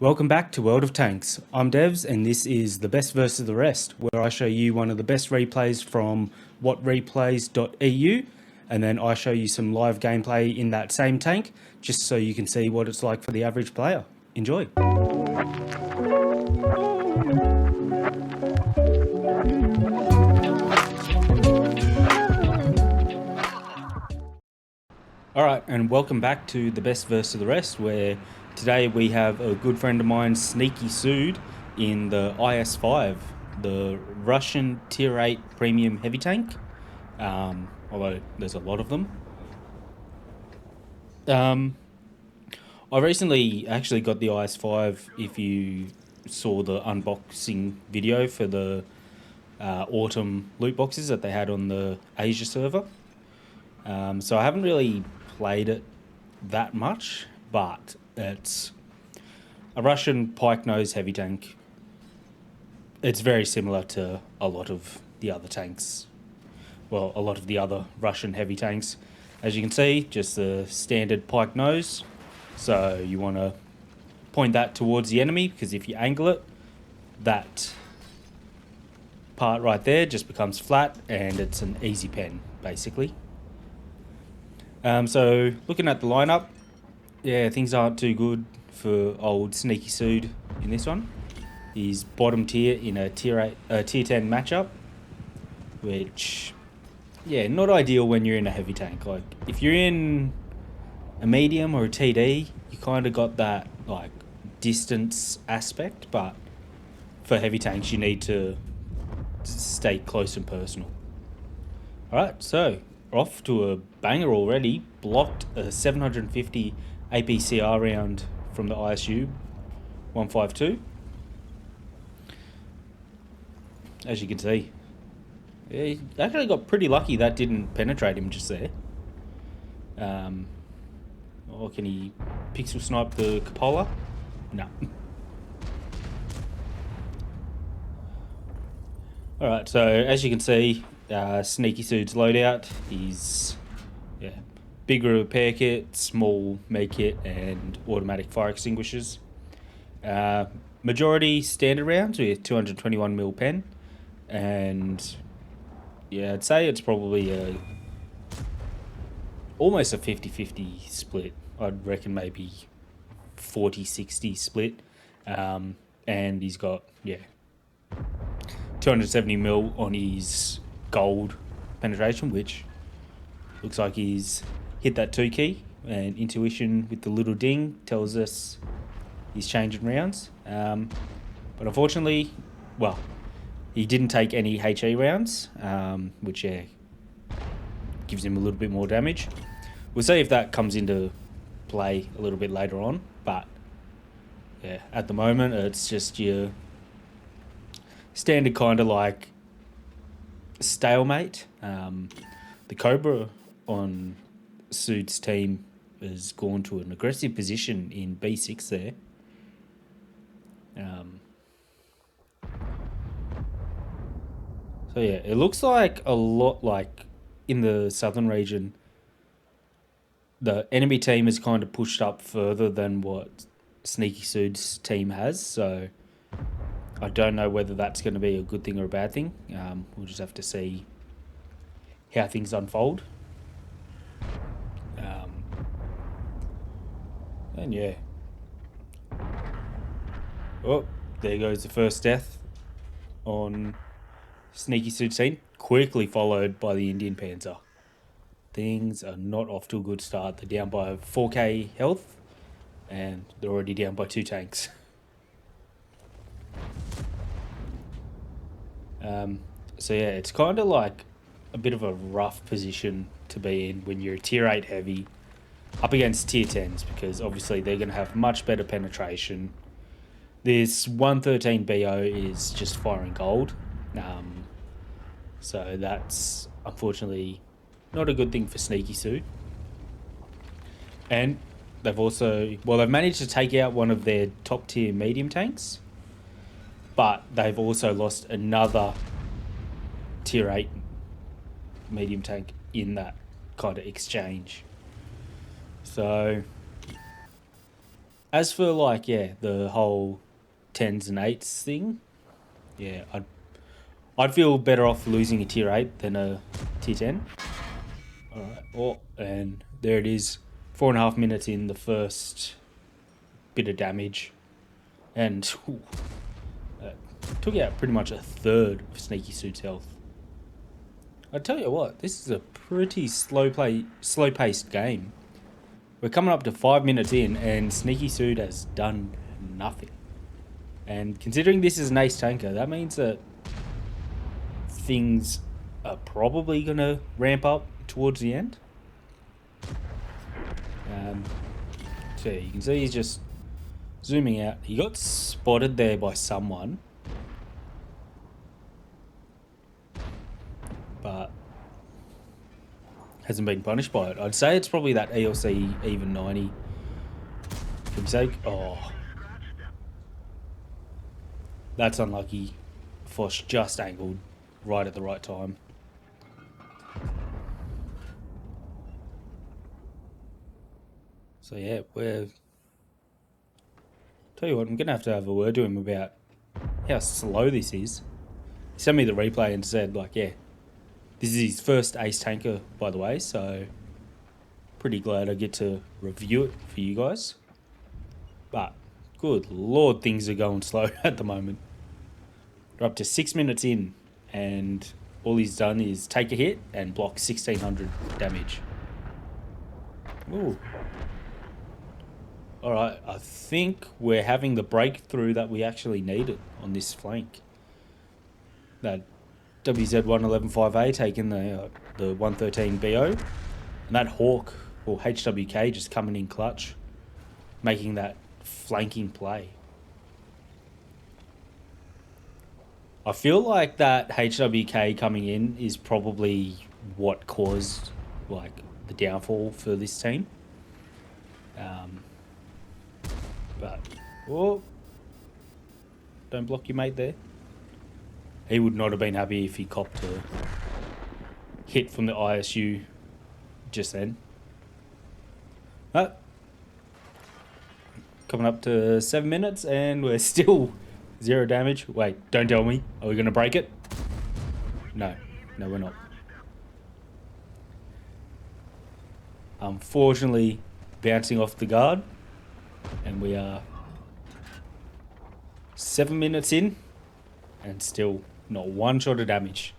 Welcome back to World of Tanks. I'm Devs and this is the best versus the rest, where I show you one of the best replays from whatreplays.eu and then I show you some live gameplay in that same tank just so you can see what it's like for the average player. Enjoy. Alright, and welcome back to the best versus the rest, where today we have a good friend of mine, Sneaky Sood, in the IS5, the Russian Tier 8 premium heavy tank, although there's a lot of them. I recently actually got the IS5, if you saw the unboxing video for the autumn loot boxes that they had on the Asia server. So I haven't really played it that much, but it's a Russian pike nose heavy tank. It's very similar to a lot of the other tanks. Well, a lot of the other Russian heavy tanks. As you can see, just the standard pike nose. So you want to point that towards the enemy, because if you angle it, that part right there just becomes flat and it's an easy pen, basically. So looking at the lineup, yeah, things aren't too good for old Sneaky Sood in this one. He's bottom tier in a tier 10 matchup, which, yeah, not ideal when you're in a heavy tank. Like, if you're in a medium or a TD, you kind of got that, like, distance aspect, but for heavy tanks, you need to stay close and personal. Alright, so off to a banger already. Blocked a 750 APCR round from the ISU 152. As you can see, yeah, he actually got pretty lucky that didn't penetrate him just there. Or can he pixel snipe the cupola? No. Alright, so as you can see, Sneaky Sood's loadout is big repair kit, small med kit, and automatic fire extinguishers. Majority standard rounds with 221mm pen, and yeah, I'd say it's probably almost a 50-50 split. I'd reckon maybe 40-60 split, and he's got 270mm on his gold penetration, which looks like he's hit that 2 key, and intuition with the little ding tells us he's changing rounds. But unfortunately, well, he didn't take any HE rounds, which gives him a little bit more damage. We'll see if that comes into play a little bit later on, but yeah, at the moment it's just your standard kind of like stalemate. The Cobra on Sood's team has gone to an aggressive position in B6 there. So yeah, it looks like a lot like in the southern region, the enemy team has kind of pushed up further than what Sneaky Sood's team has. So I don't know whether that's going to be a good thing or a bad thing. We'll just have to see how things unfold. And yeah. Oh, there goes the first death on Sneaky Sood's team, quickly followed by the Indian Panzer. Things are not off to a good start. They're down by 4k health, and they're already down by 2 tanks. So yeah, it's kind of like a bit of a rough position to be in when you're a tier 8 heavy up against tier 10s, because obviously they're going to have much better penetration. This 113 BO is just firing gold, so that's unfortunately not a good thing for Sneaky Sood. And they've also, well, they've managed to take out one of their top tier medium tanks, but they've also lost another tier 8 medium tank in that kind of exchange. So As for like, yeah, the whole 10s and 8s thing, yeah, I'd feel better off losing a tier 8 than a tier 10. Alright, oh, and there it is. 4.5 minutes in, the first bit of damage. And took out pretty much a third of Sneaky Suit's health. I tell you what, this is a pretty slow-paced game. We're coming up to 5 minutes in, and Sneaky Suit has done nothing. And considering this is an ace tanker, that means that things are probably going to ramp up towards the end. So you can see he's just zooming out. He got spotted there by someone, but hasn't been punished by it. I'd say it's probably that ELC even 90. For his sake. Oh, that's unlucky. Fosh just angled right at the right time. So yeah, tell you what, I'm gonna have to have a word to him about how slow this is. He sent me the replay and said, like, yeah, this is his first ace tanker, by the way, so pretty glad I get to review it for you guys. But good lord, things are going slow at the moment. We're up to 6 minutes in, and all he's done is take a hit and block 1600 damage. Ooh. Alright, I think we're having the breakthrough that we actually needed on this flank. That WZ-111-5A taking the 113 BO. And that Hawk, or HWK, just coming in clutch. Making that flanking play. I feel like that HWK coming in is probably what caused, like, the downfall for this team. But, oh, don't block your mate there. He would not have been happy if he copped a hit from the ISU just then. Coming up to 7 minutes and we're still 0 damage. Wait, don't tell me. Are we going to break it? No, we're not. Unfortunately, bouncing off the guard. And we are 7 minutes in and still not one shot of damage.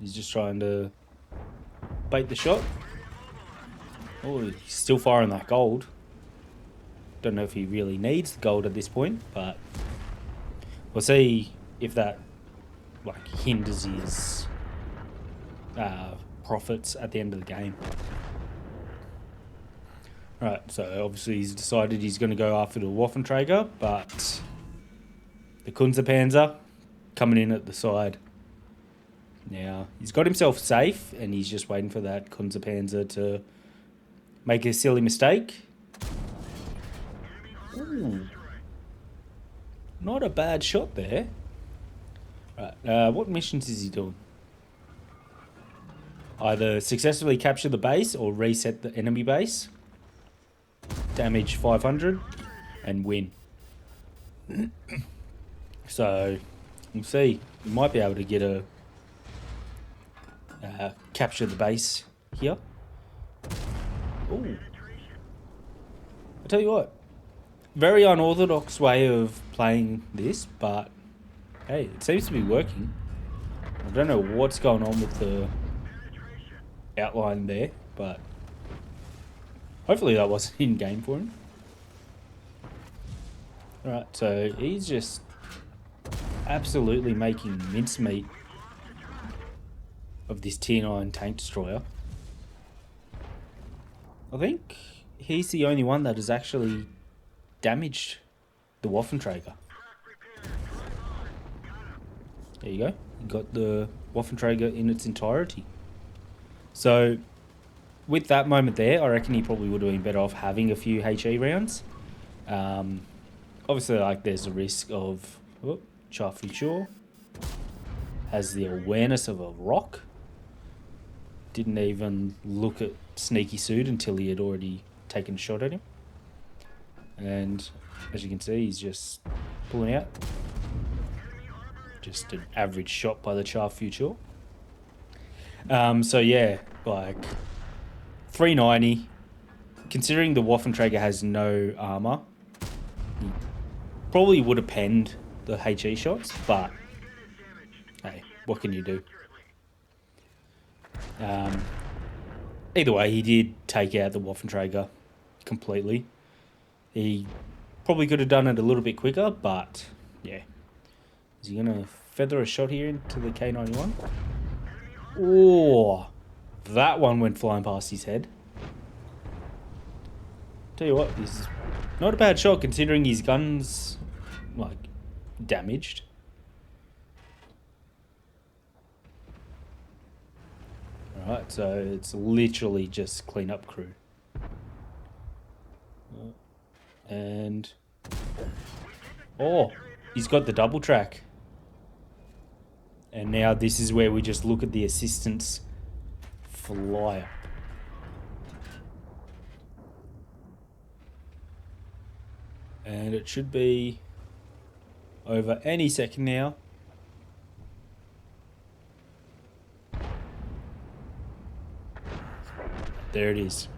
He's just trying to bait the shot. Oh, he's still firing that gold. Don't know if he really needs the gold at this point, but we'll see if that like hinders his profits at the end of the game. Right, so obviously he's decided he's going to go after the Waffenträger, but the Kunzerpanzer coming in at the side. Now, he's got himself safe, and he's just waiting for that Kunzerpanzer to make a silly mistake. Ooh. Not a bad shot there. Right, what missions is he doing? Either successfully capture the base or reset the enemy base. Damage 500 and win. So we'll see. We might be able to get a capture the base here. Ooh. I tell you what, very unorthodox way of playing this, but hey, it seems to be working. I don't know what's going on with the outline there, but hopefully that wasn't in game for him. Alright, so he's just absolutely making mincemeat of this tier 9 tank destroyer. I think he's the only one that has actually damaged the Waffenträger. There you go. You got the Waffenträger in its entirety. So with that moment there, I reckon he probably would have been better off having a few HE rounds. Obviously, like, there's a risk of... Oh, Chafuture has the awareness of a rock. Didn't even look at Sneaky Suit until he had already taking a shot at him. And as you can see, he's just pulling out. Just an average shot by the Char Future. So yeah, like 390. Considering the Waffenträger has no armor, he probably would have penned the HE shots, but hey, what can you do? Either way, he did take out the Waffenträger completely. He probably could have done it a little bit quicker, but yeah. Is he going to feather a shot here into the K91? Oh, that one went flying past his head. Tell you what, this is not a bad shot considering his gun's, like, damaged. Alright, so it's literally just clean-up crew. And... oh, he's got the double track. And now this is where we just look at the assistants fly up. And it should be over any second now. There it is.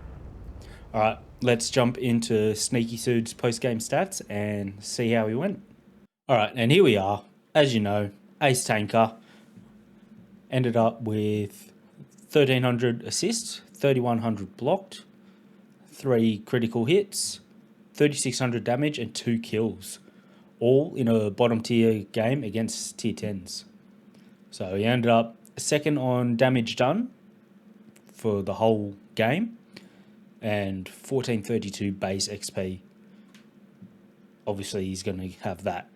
Alright, let's jump into Sneaky Sude's post-game stats and see how he went. Alright, and here we are. As you know, ace tanker. Ended up with 1,300 assists, 3,100 blocked, 3 critical hits, 3,600 damage and 2 kills. All in a bottom tier game against tier 10s. So he ended up second on damage done for the whole game and 1432 base XP. Obviously he's going to have that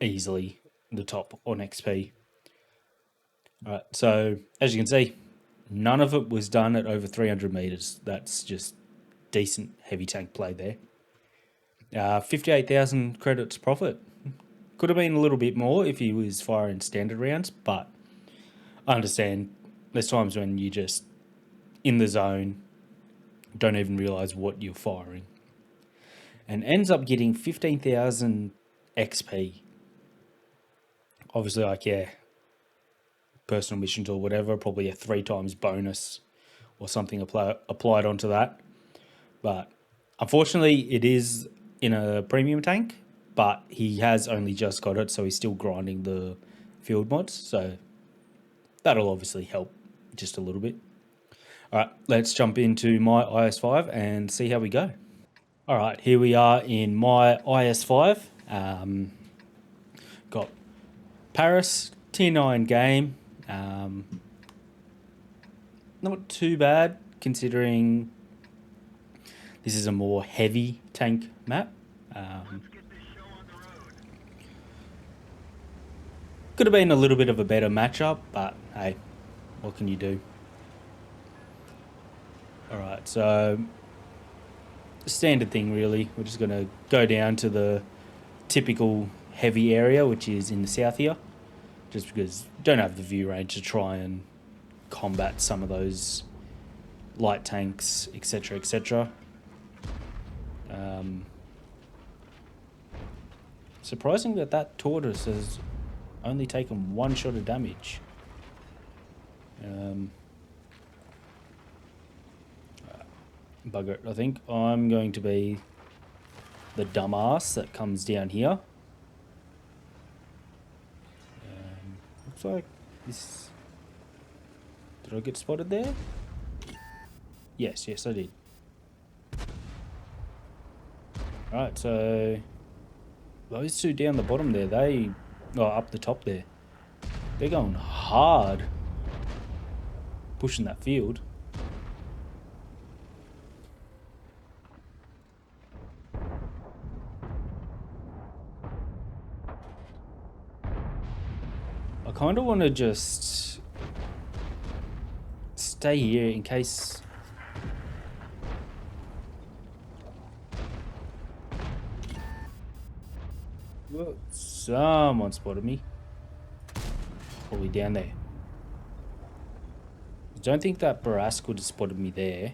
easily the top on XP. Alright, so as you can see, none of it was done at over 300 meters. That's just decent heavy tank play there. 58,000 credits profit. Could have been a little bit more if he was firing standard rounds, but I understand there's times when you just in the zone, don't even realize what you're firing. And ends up getting 15,000 XP. Obviously, like, yeah, personal missions or whatever, probably a 3 times bonus or something applied onto that. But unfortunately, it is in a premium tank, but he has only just got it, so he's still grinding the field mods. So that'll obviously help just a little bit. All right, let's jump into my IS5 and see how we go. All right, here we are in my IS5. Got Paris, tier 9 game. Not too bad considering this is a more heavy tank map. Could have been a little bit of a better matchup, but hey, what can you do? Alright, so standard thing really. We're just going to go down to the typical heavy area, which is in the south here, just because we don't have the view range to try and combat some of those light tanks, etc, etc. Surprising that tortoise has only taken 1 shot of damage. Bugger it. I think I'm going to be the dumbass that comes down here. Looks like this... Did I get spotted there? Yes, I did. Alright, so those two down the bottom there, up the top there, they're going hard pushing that field. I kind of want to just stay here in case... Well, someone spotted me. Probably down there. I don't think that Barask would have spotted me there.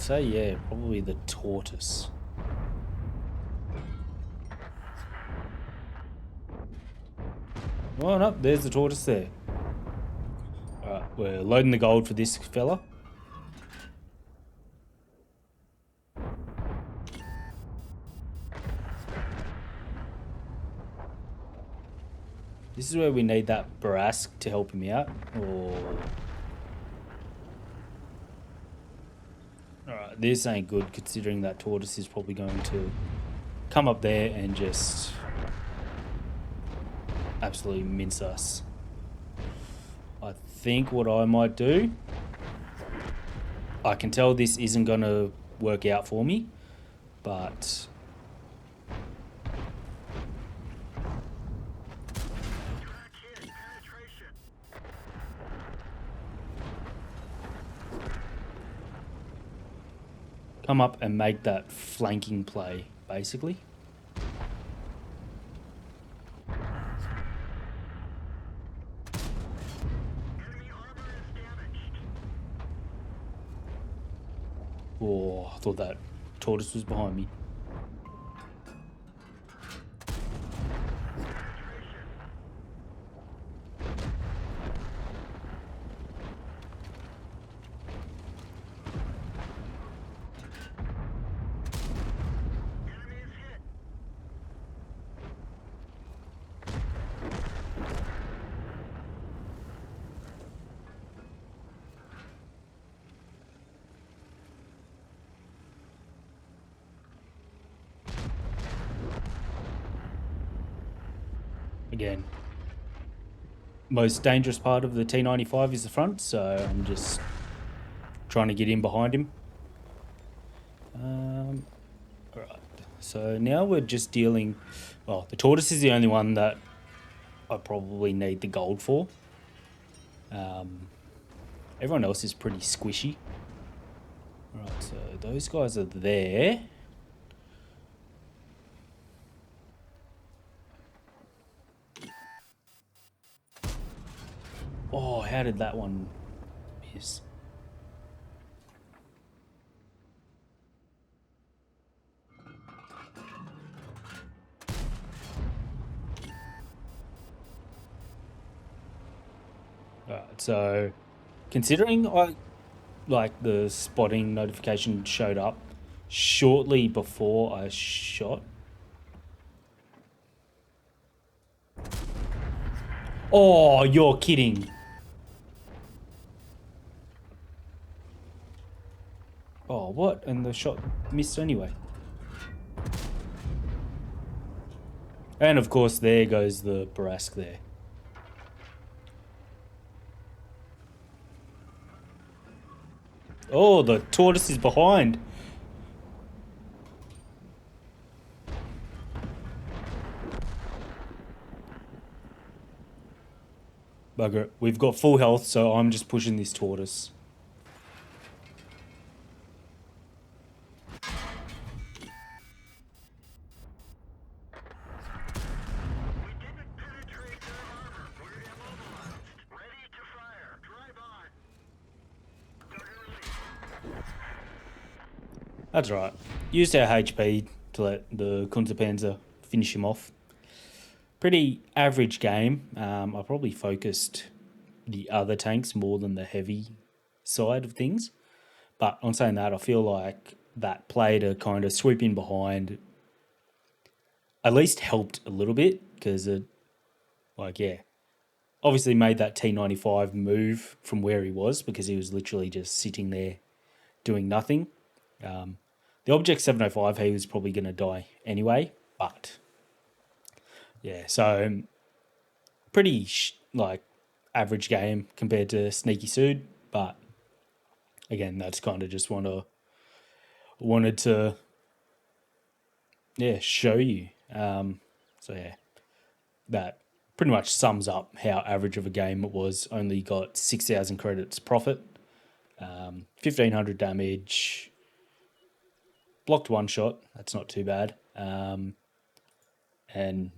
say, yeah, probably the tortoise. Oh, no, there's the tortoise there. Alright, we're loading the gold for this fella. This is where we need that Barask to help him out. Alright, this ain't good considering that tortoise is probably going to come up there and just absolutely mince us. I think what I might do, I can tell this isn't going to work out for me, but come up and make that flanking play, basically. Oh, I thought that tortoise was behind me. Again, most dangerous part of the T95 is the front, so I'm just trying to get in behind him. Alright, so now we're just dealing... Well, the tortoise is the only one that I probably need the gold for. Everyone else is pretty squishy. Alright, so those guys are there. Oh, how did that one miss? Alright, so considering the spotting notification showed up shortly before I shot. Oh, you're kidding. Oh, what? And the shot missed anyway. And of course, there goes the Barask there. Oh, the tortoise is behind. Bugger it. We've got full health, so I'm just pushing this tortoise. That's right. Used our HP to let the Kunterpanzer finish him off. Pretty average game. I probably focused the other tanks more than the heavy side of things. But on saying that, I feel like that play to kind of swoop in behind at least helped a little bit because it, obviously made that T95 move from where he was because he was literally just sitting there doing nothing. The Object 705, he was probably going to die anyway, but yeah, so pretty average game compared to Sneaky Sood, but again, that's kind of just wanted to show you. So yeah, that pretty much sums up how average of a game it was. Only got 6,000 credits profit, 1,500 damage. Blocked one shot, that's not too bad. And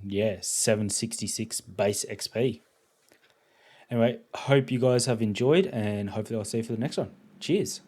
yeah, 766 base XP. Anyway, hope you guys have enjoyed and hopefully I'll see you for the next one. Cheers.